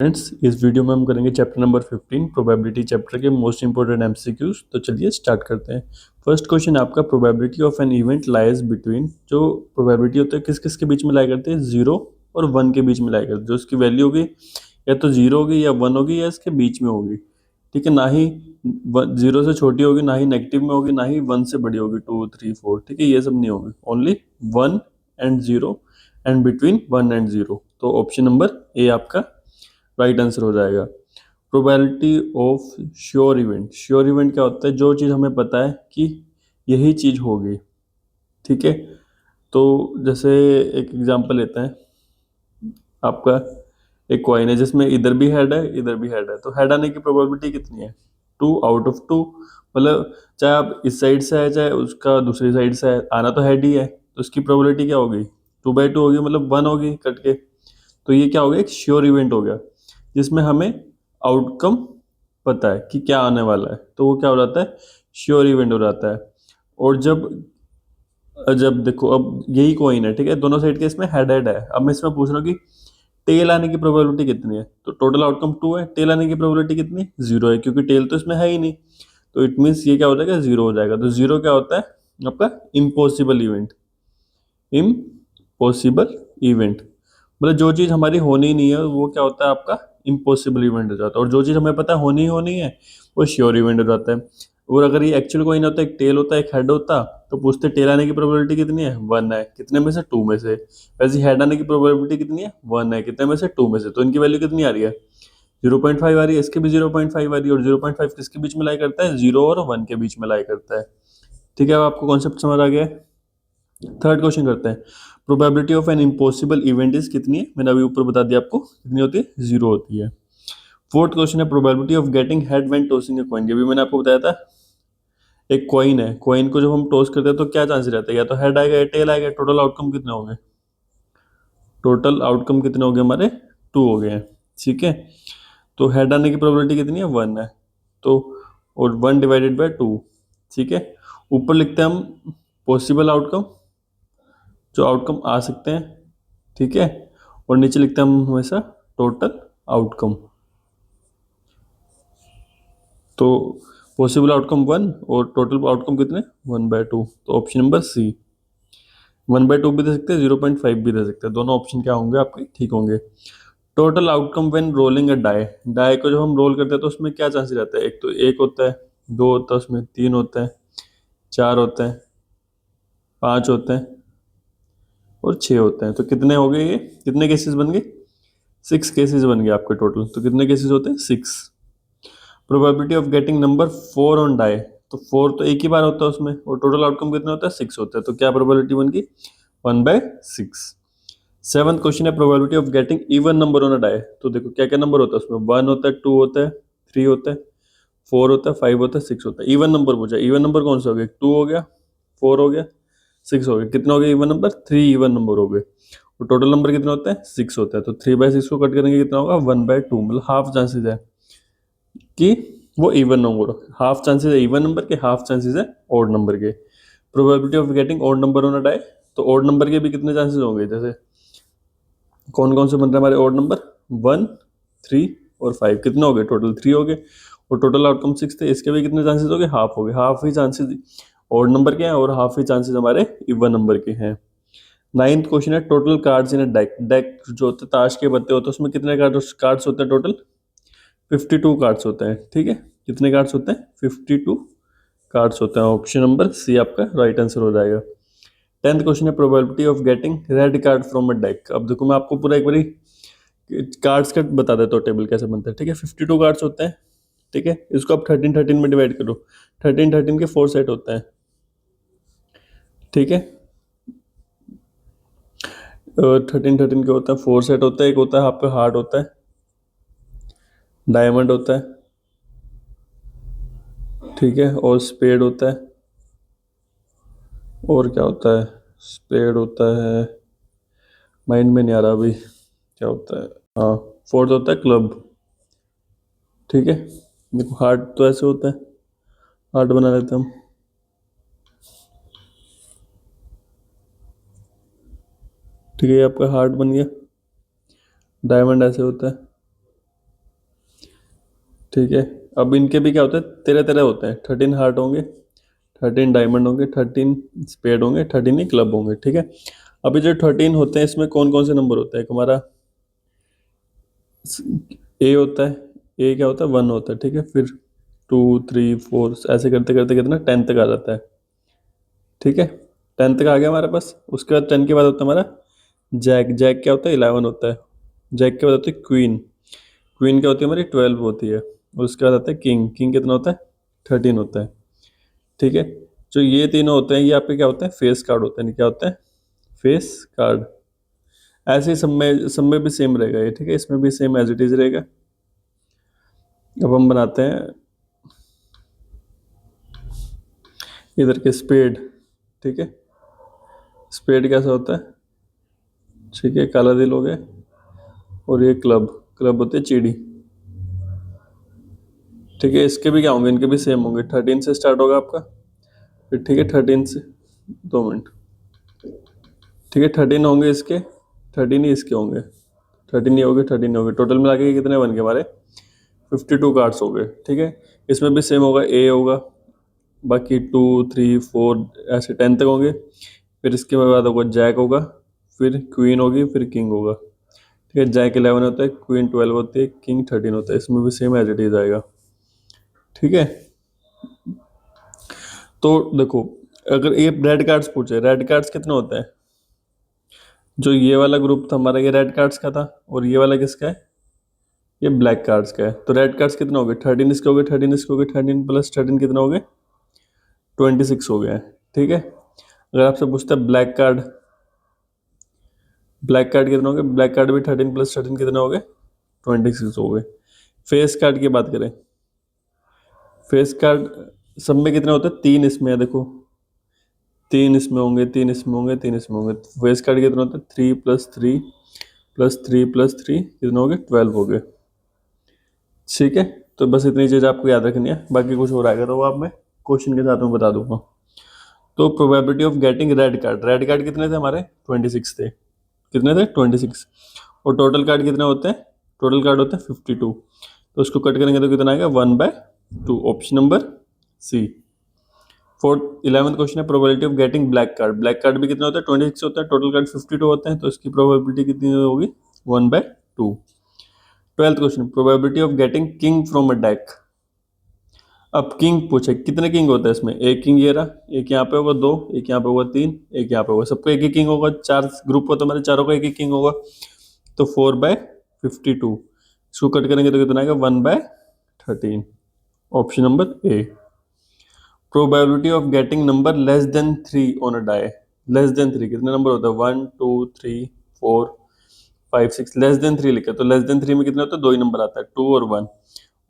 Friends, इस video में हम करेंगे चैप्टर नंबर 15 प्रोबेबिलिटी चैप्टर के मोस्ट इंपॉर्टेंट एमसीक्यूज। तो चलिए स्टार्ट करते हैं। फर्स्ट क्वेश्चन आपका, probability of an event lies between. जो प्रोबेबिलिटी होता है किस किस के बीच में लाई करते हैं, 0 और 1 के बीच में लाई करते हैं। जो उसकी वैल्यू होगी या तो 0 होगी या 1 होगी या इसके बीच में होगी। ठीक है, ना ही 0 से छोटी होगी, ना ही नेगेटिव में होगी, ना ही 1 से बड़ी होगी, 2 3 4। ठीक है, ये सब नहीं होगी, only 1 and 0 and between 1 and 0। तो ऑप्शन नंबर ए आपका राइट आंसर हो जाएगा। Probability of sure event. Sure event क्या होता है, जो चीज़ हमें पता है कि यही चीज़ होगी। ठीक है, तो जैसे एक एग्जांपल लेते हैं, आपका एक कॉइन है जिसमें इधर भी हेड है इधर भी हेड है, तो हेड आने की प्रोबेबिलिटी कितनी है, 2 आउट ऑफ 2। मतलब चाहे आप इस साइड से है चाहे उसका दूसरी साइड से है, आना तो हेड ही है, तो उसकी प्रोबेबिलिटी क्या होगी, 2/2 होगी, मतलब 1 होगी कट के। तो ये क्या हो गया, एक श्योर इवेंट हो गया जिसमें हमें आउटकम पता है कि क्या आने वाला है, तो वो क्या हो जाता है, श्योर इवेंट हो जाता है। और जब जब देखो, अब यही कॉइन है, ठीक है, दोनों साइड के इसमें हेड हेड है। अब मैं इसमें पूछ रहा हूँ कि टेल आने की प्रोबेबिलिटी कितनी है, तो टोटल आउटकम 2 है, टेल आने की प्रोबेबिलिटी कितनी है, 0 है, क्योंकि टेल तो इसमें है ही नहीं। तो इट मीन्स ये क्या हो जाएगा, 0 हो जाएगा। तो 0 क्या होता है आपका, इम्पॉसिबल इवेंट। इम्पॉसिबल इवेंट मतलब जो चीज़ हमारी होनी ही नहीं है वो क्या होता है आपका, इम्पॉसिबल इवेंट हो जाता है। और जो चीज़ हमें पता है होनी ही होनी है वो श्योर इवेंट हो जाता है। और अगर ये एक्चुअल कोई ना होता, एक टेल होता, एक हेड होता, तो पूछते टेल आने की प्रोबेबिलिटी कितनी है, 1 है, कितने में से, 2 में से। वैसे हेड आने की प्रोबेबिलिटी कितनी है, 1 है, कितने में से, 2 में से। तो इनकी वैल्यू कितनी आ रही है, 0.5 आ रही है, इसकी भी 0.5 आ रही है। और 0.5 किसके बीच में लाई करता है, 0 और 1 के बीच में लाई करता है। ठीक है, अब आपको कॉन्सेप्ट समझ आ गया है। थर्ड क्वेश्चन करते हैं, probability of an impossible event is कितनी है, मैंने अभी ऊपर बता दिया आपको कितनी होती है, 0 होती है। फोर्थ क्वेश्चन है, probability of getting head when tossing a coin. ये भी मैंने आपको बताया था, एक कॉइन है, कॉइन को जब हम टॉस करते हैं तो क्या चांस रहता है, या तो हेड आएगा या टेल आएगा। टोटल आउटकम कितने होंगे, टोटल आउटकम कितने हो गए हमारे, 2 हो गए हैं। ठीक है, तो हेड आने की प्रोबेबिलिटी कितनी है, 1 है, तो और 1/2। ठीक है, ऊपर लिखते हैं हम पॉसिबल आउटकम, जो आउटकम आ सकते हैं। ठीक है, और नीचे लिखते हैं हम हमेशा टोटल आउटकम। तो पॉसिबल आउटकम 1 और टोटल आउटकम कितने, 1/2। तो ऑप्शन नंबर सी, 1/2 भी दे सकते हैं, 0.5 भी दे सकते हैं, दोनों ऑप्शन क्या होंगे आपके, ठीक होंगे। Total outcome when rolling a die. Die को जब हम रोल करते हैं तो उसमें क्या चांसेस रहता है, एक तो 1 होता है, 2 होता है, उसमें 3 होता है, 4 होता है, 5 होते हैं और 6 होते हैं। तो कितने हो गए, ये कितने केसेस बन गए, 6 केसेस बन गए आपके टोटल। तो कितने केसेस होते हैं, 6। Probability of getting number 4 on die. तो 4 तो एक ही बार होता है उसमें, और टोटल आउटकम कितना होता है, 6 होता है। तो क्या प्रोबेबिलिटी बन गई, 1/6। सेवंथ क्वेश्चन है, probability of getting even number on a die. तो देखो क्या क्या नंबर होता है उसमें, 1 होता है, 2 होता है, 3 होता है, 4 होता है, 5 होता है, 6 होता है। इवन नंबर पूछा, इवन नंबर कौन सा हो गया, 2 हो गया, 4 हो गया, 6 हो गया। कितना हो गया इवन नंबर, 3 इवन नंबर हो गए। और टोटल नंबर कितना होता है, 6 होता है। तो 3/6 को कट करेंगे कितना होगा, 1/2। मतलब हाफ चांसेस है कि वो इवन नंबर हो। हाफ चांसेस है इवन नंबर के, हाफ चांसेस है ऑड नंबर के। Probability of getting odd number on a die. तो ऑड नंबर के भी कितने चांसेस होंगे, जैसे कौन कौन से बन रहे हैं हमारे ऑड नंबर, 1 3 और 5। कितने हो गए, टोटल 3 हो गए। और टोटल आउटकम 6 थे, इसके भी कितने चांसेस हो गए, हाफ हो गए। हाफ ही चांसेस ऑड नंबर के हैं और हाफ ही चांसेस हमारे इवन नंबर के हैं। नाइन्थ क्वेश्चन है, total cards in a deck. Deck जो होते हैं ताश के पत्ते होते हैं, उसमें कितने कार्ड्स होते हैं, टोटल 52 कार्ड्स होते हैं। ठीक है, कितने कार्ड्स होते हैं, 52 कार्ड्स होते हैं। ऑप्शन नंबर सी आपका राइट आंसर हो जाएगा। 10th क्वेश्चन है, probability of getting red card from a deck. अब देखो मैं आपको पूरा एक बारी कार्ड्स का बता देता हूँ, टेबल कैसे बनता है। ठीक है, 52 कार्ड्स होते हैं। ठीक है, इसको आप 13 में डिवाइड करो, 13 के 4 सेट होते हैं। ठीक है, 13 के होता है, 4 सेट होता है। एक होता है आपका हार्ट होता है, डायमंड होता है, ठीक है, और स्पेड होता है। और क्या होता है, स्पेड होता है, माइंड में नहीं आ रहा अभी क्या होता है। हाँ, फोर्थ होता है क्लब। ठीक है, देखो हार्ट तो ऐसे होता है, हार्ट बना लेते हैं हम। ठीक है, ये आपका हार्ट बन गया। डायमंड ऐसे होता है, ठीक है। अब इनके भी क्या होता है, 13 होते हैं। 13 हार्ट होंगे, 13 डायमंड होंगे, 13 स्पेड होंगे, 13 ही क्लब होंगे। ठीक है। अभी जो 13 होते हैं इसमें कौन कौन से नंबर होते हैं? एक हमारा ए होता है, ए क्या होता है, 1 होता है। ठीक है। फिर 2 3 4 ऐसे करते करते कितना 10 तक आ जाता है। ठीक है। 10 तक आ गया हमारे पास। उसके बाद 10 के बाद होता है हमारा जैक। जैक क्या होता है, 11 होता है। जैक के बाद होती है क्वीन। क्वीन क्या होती है हमारी, 12 होती है। और उसके बाद आता है किंग। किंग कितना होता है, 13 होता है। ठीक है। जो ये तीनों होते हैं ये आपके क्या होते हैं, फेस कार्ड होते हैं। क्या होते हैं, फेस कार्ड। ऐसे ही सब में भी सेम रहेगा ये। ठीक है। इसमें भी सेम एज इट इज रहेगा। अब हम बनाते हैं इधर के स्पेड। ठीक है। स्पेड कैसा होता है, ठीक है, काला दिल हो गया। और ये क्लब, क्लब होते हैं चिड़ी। ठीक है। इसके भी क्या होंगे, इनके भी सेम होंगे। 13 से स्टार्ट होगा आपका। फिर ठीक है 13 से, 2 मिनट। ठीक है 13 होंगे इसके, 13 ही इसके होंगे। 13 ही होंगे, 13 ही होंगे। टोटल मिला के कितने बन गए हमारे, 52 कार्ड्स हो गए। ठीक है। इसमें भी सेम होगा, ए होगा, बाकी 2 3 4 ऐसे 10 तक होंगे। फिर इसके बाद होगा जैक होगा, फिर क्वीन होगी, फिर किंग होगा। ठीक है। जैक 11 होता है, क्वीन 12 होती है, किंग 13 होता है। इसमें भी सेम एज इट इज आएगा। ठीक है। तो देखो, अगर ये रेड कार्ड्स पूछे, रेड कार्ड्स कितने होते हैं? जो ये वाला ग्रुप था हमारा, ये रेड कार्ड्स का था। और ये वाला किसका है, ये ब्लैक कार्ड्स का है। तो रेड कार्ड्स कितने हो गए, 13 इसके हो गए, 13 इसके हो गए, 13 प्लस 13 कितना हो गए, 26 हो गए हैं। ठीक है। अगर आपसे पूछता है ब्लैक कार्ड, ब्लैक कार्ड कितने हो गए, ब्लैक कार्ड भी 13 प्लस 13 कितने हो गए, 26 हो गए। फेस कार्ड की बात करें, फेस कार्ड सब में कितने होते हैं, 3 इसमें है देखो, 3 इसमें होंगे, 3 इसमें होंगे, 3 इसमें होंगे। फेस कार्ड कितने होते हैं, 3 प्लस 3 प्लस 3 प्लस 3 कितने हो गए, 12 हो गए। ठीक है। तो बस इतनी चीज़ आपको याद रखनी है। बाकी कुछ और आएगा तो वो आप मैं क्वेश्चन के साथ में बता दूंगा। तो probability of getting red card, red card कितने थे हमारे, 26 थे। कितने थे, 26। और टोटल कार्ड कितने होते हैं, टोटल कार्ड होते हैं 52। तो उसको कट करेंगे तो कितना आएगा, 1/2। Option number C. 11th question है, probability of getting black card. Black card भी कितने होते हैं, 26 होता है। टोटल कार्ड 52 होते हैं। तो इसकी प्रोबेबिलिटी कितनी होगी, 1/2। 12th question, probability of getting king from a deck. अब किंग पूछे, कितने किंग होते हैं इसमें, एक किंग ये रहा, एक यहाँ पे होगा 2, एक यहाँ पे होगा 3, एक यहाँ पे होगा, सबको एक ही किंग होगा। 4 ग्रुप हो तो हमारे चारों का एक ही किंग होगा। तो 4/52। इसको कट करेंगे तो कितना आएगा, 1/13। Option number A. Probability of getting number less than 3 on a die. Less than 3 कितने नंबर होता है, 1 2 3 4 5 6। लेस देन 3 लिखा, तो लेस देन 3 में कितने होते हैं, 2 ही नंबर आता है, 2 और 1।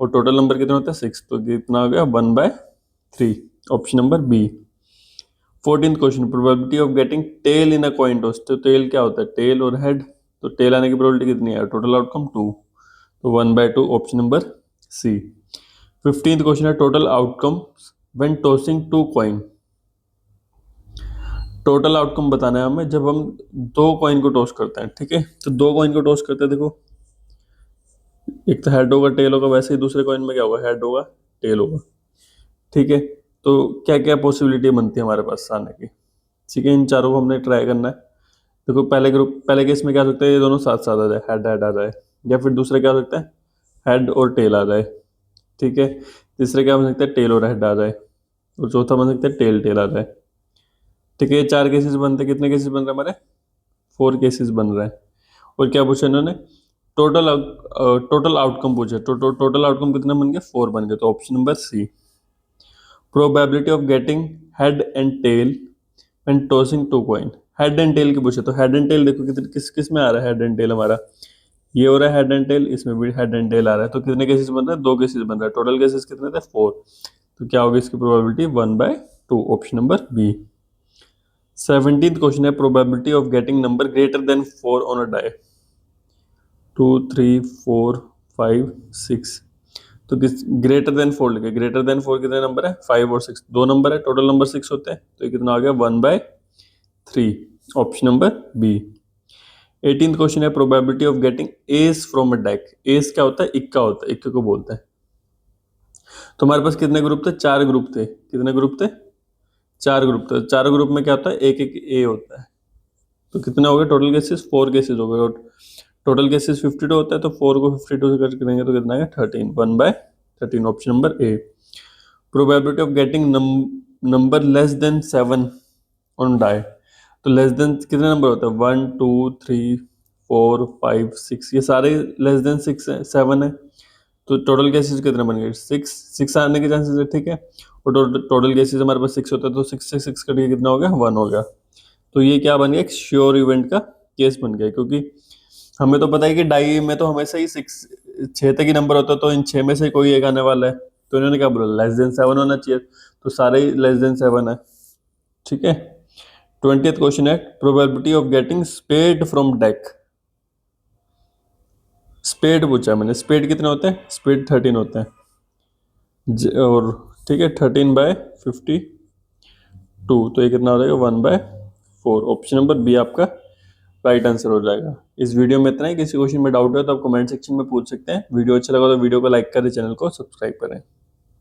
और टोटल नंबर कितने होते हैं, 6। तो कितना हो गया, 1/3। Option number B. 14th question, probability of getting tail in a coin toss. तो टेल क्या होता है, टेल और हेड। तो टेल आने की प्रोबेबिलिटी कितनी है, टोटल आउटकम 2। तो 1/2, option number C. 15th question है, total outcome when tossing 2 coin. Total outcome बताना है हमें जब हम 2 कॉइन को टॉस करते हैं। ठीक है। तो 2 कॉइन को टॉस करते हैं, देखो एक तो हेड होगा, टेल होगा। वैसे ही दूसरे कॉइन में क्या होगा, हेड होगा, टेल होगा। ठीक है। तो क्या क्या पॉसिबिलिटी बनती है हमारे पास आने की। ठीक है। इन चारों को हमने ट्राई करना है। देखो पहले केस में क्या हो सकता है, ये दोनों साथ साथ आ जाए, हेड हेड आ जाए। या फिर दूसरा क्या हो सकता है, हेड और टेल आ जाए। ठीक है। तीसरा क्या बन सकता है, टेल और हेड आ जाए। और चौथा बन सकता है टेल टेल आ जाए। ठीक है। ये 4 केसेस बनते हैं। कितने केसेस बन रहे हैं हमारे, 4 केसेस बन रहे हैं। और क्या पूछा इन्होंने, टोटल आउटकम पूछे। तो टोटल आउटकम कितने बन गए, 4 बन गए। तो option number C. Probability of getting head and tail and tossing 2 coin. Head and tail की पूछे, तो हेड एंड टेल देखो कितने किस किस में आ रहा है, हेड एंड टेल हमारा ये हो रहा है हेड एंड टेल, इसमें भी हेड एंड टेल आ रहा है। तो कितने केसेस बन रहे हैं, 2 केसेस बन रहा है। टोटल केसेस कितने थे, 4। तो क्या होगी इसकी probability, 1/2। Option number B. 17th question है, probability of getting number greater than 4 on a die. 2 3 4 5 6। तो किस ग्रेटर देन 4 लिखे, ग्रेटर देन 4 कितने नंबर है, 5 और 6, 2 नंबर है। टोटल नंबर 6 होते हैं। तो ये कितना आ गया, 1/3। Option number B. 18th question है, probability of getting ace from a deck. Ace क्या होता है, इक्का होता है, इक्के को बोलते हैं। तो हमारे पास कितने ग्रुप थे? 4 ग्रुप थे। कितने ग्रुप थे? 4 ग्रुप थे। 4 ग्रुप में क्या होता है? एक एक ए होता है। तो कितने हो गए टोटल केसेस? 4 केसेस हो गए। और टोटल केसेस 52 होता है, तो 4 को 52 से कट करेंगे तो कितना आएगा? 13, 1/13, option number A. Probability of getting number less than 7 on die. तो लेस देन कितने नंबर होते हैं? 1 2 3 4 5 6, ये सारे लेस देन 6 है, 7 है। तो टोटल केसेस कितने बन गए? 6 आने के चांसेस है, ठीक है। और टोटल केसेस हमारे पास 6 होता है, तो 6 से 6 कट के कितना हो गया? 1 हो गया। तो ये क्या बन गया? एक श्योर इवेंट का केस बन गया, क्योंकि हमें तो पता है कि डाई में तो हमेशा ही 6 तक ही नंबर होता है, तो इन 6 में से कोई एक आने वाला है। तो इन्होंने क्या बोला? लेस देन 7 होना चाहिए, तो सारे ही लेस देन 7 है, ठीक है। 20th क्वेश्चन है, probability of getting spade from deck. Spade पूछा मैंने। स्पेड कितने होते हैं? स्पेड 13 होते हैं। और ठीक है, 13/52, तो ये कितना हो जाएगा? 1/4, ऑप्शन नंबर बी आपका राइट आंसर हो जाएगा। इस वीडियो में इतना ही। किसी क्वेश्चन में डाउट है तो आप कमेंट सेक्शन में पूछ सकते हैं। वीडियो अच्छा लगा तो वीडियो को लाइक करें, चैनल को सब्सक्राइब करें।